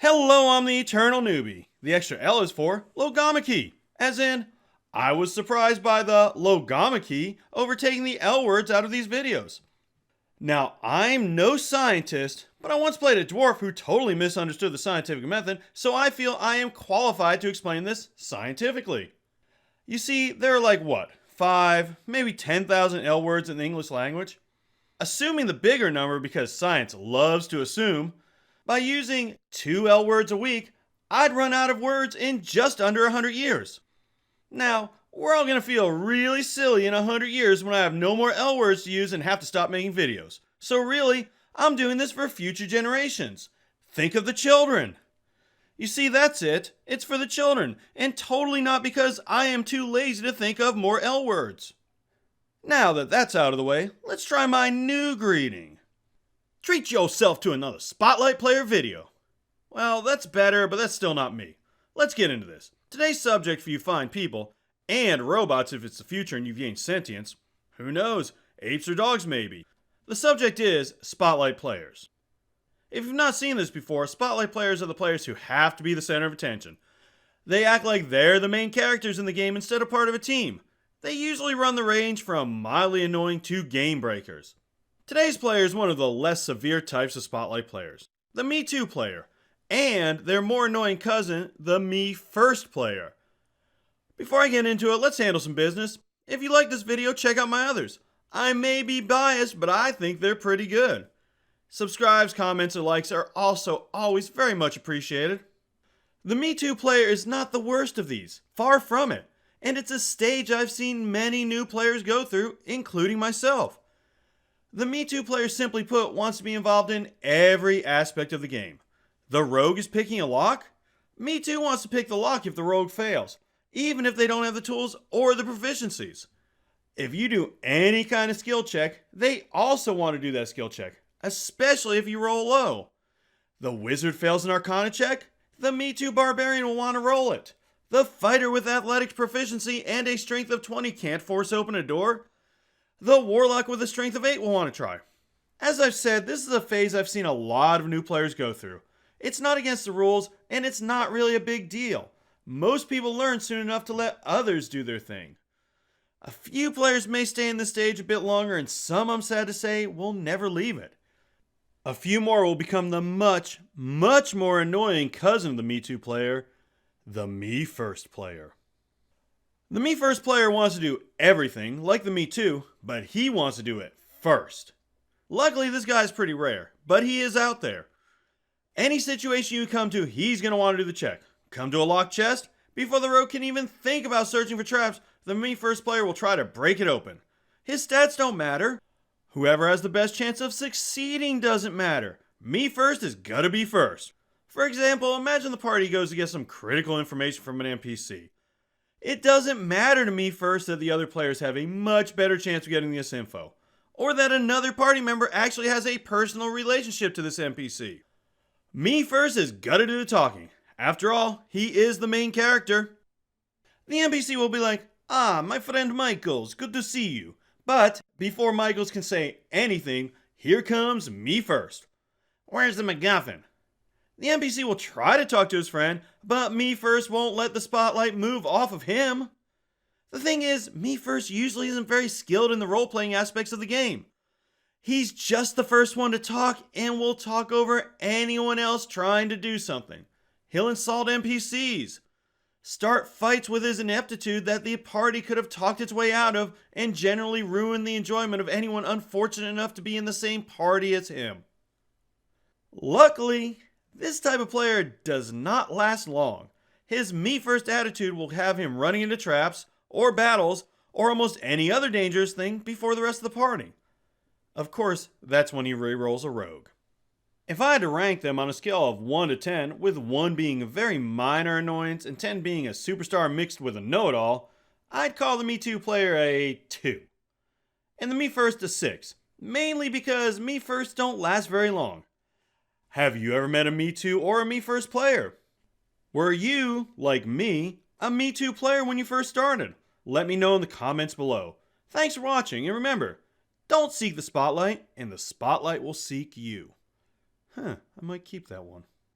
Hello, I'm the Eternal Newbie. The extra L is for logamachy, as in, I was surprised by the logamachy overtaking the L words out of these videos. Now, I'm no scientist, but I once played a dwarf who totally misunderstood the scientific method, so I feel I am qualified to explain this scientifically. You see, there are like what, 5, maybe 10,000 L words in the English language? Assuming the bigger number because science loves to assume, by using 2 L words a week, I'd run out of words in just under 100 years. Now, we're all going to feel really silly in 100 years when I have no more L words to use and have to stop making videos. So really, I'm doing this for future generations. Think of the children. You see, that's it. It's for the children, and totally not because I am too lazy to think of more L words. Now that that's out of the way, let's try my new greeting. Treat yourself to another Spotlight Player video. Well, that's better, but that's still not me. Let's get into this. Today's subject for you fine people, and robots if it's the future and you've gained sentience. Who knows? Apes or dogs maybe. The subject is Spotlight Players. If you've not seen this before, Spotlight Players are the players who have to be the center of attention. They act like they're the main characters in the game instead of part of a team. They usually run the range from mildly annoying to game breakers. Today's player is one of the less severe types of Spotlight players, the Me Too player, and their more annoying cousin, the Me First player. Before I get into it, let's handle some business. If you like this video, check out my others. I may be biased, but I think they're pretty good. Subscribes, comments, or likes are also always very much appreciated. The Me Too player is not the worst of these, far from it, and it's a stage I've seen many new players go through, including myself. The Me Too player, simply put, wants to be involved in every aspect of the game. The rogue is picking a lock? Me Too wants to pick the lock if the rogue fails, even if they don't have the tools or the proficiencies. If you do any kind of skill check, they also want to do that skill check, especially if you roll low. The wizard fails an arcana check? The Me Too barbarian will want to roll it. The fighter with athletics proficiency and a strength of 20 can't force open a door? The warlock with a strength of 8 will want to try. As I've said, this is a phase I've seen a lot of new players go through. It's not against the rules, and it's not really a big deal. Most people learn soon enough to let others do their thing. A few players may stay in this stage a bit longer, and some, I'm sad to say, will never leave it. A few more will become the much, much more annoying cousin of the Me Too player, the Me First player. The Me First player wants to do everything, like the Me Too, but he wants to do it first. Luckily, this guy is pretty rare, but he is out there. Any situation you come to, he's going to want to do the check. Come to a locked chest? Before the rogue can even think about searching for traps, the Me First player will try to break it open. His stats don't matter. Whoever has the best chance of succeeding doesn't matter. Me First is gonna be first. For example, imagine the party goes to get some critical information from an NPC. It doesn't matter to Me First that the other players have a much better chance of getting this info, or that another party member actually has a personal relationship to this NPC. Me First is gonna do the talking. After all, he is the main character. The NPC will be like, "Ah, my friend Michaels, good to see you." But before Michaels can say anything, here comes Me First. "Where's the MacGuffin?" The NPC will try to talk to his friend, but Me First won't let the spotlight move off of him. The thing is, Me First usually isn't very skilled in the role-playing aspects of the game. He's just the first one to talk and will talk over anyone else trying to do something. He'll insult NPCs, start fights with his ineptitude that the party could have talked its way out of, and generally ruin the enjoyment of anyone unfortunate enough to be in the same party as him. Luckily, this type of player does not last long. His Me First attitude will have him running into traps, or battles, or almost any other dangerous thing before the rest of the party. Of course, that's when he re-rolls a rogue. If I had to rank them on a scale of 1 to 10, with 1 being a very minor annoyance and 10 being a superstar mixed with a know-it-all, I'd call the Me Too player a 2. And the Me First a 6, mainly because Me First don't last very long. Have you ever met a Me Too or a Me First player? Were you, like me, a Me Too player when you first started? Let me know in the comments below. Thanks for watching, and remember, don't seek the spotlight, and the spotlight will seek you. I might keep that one.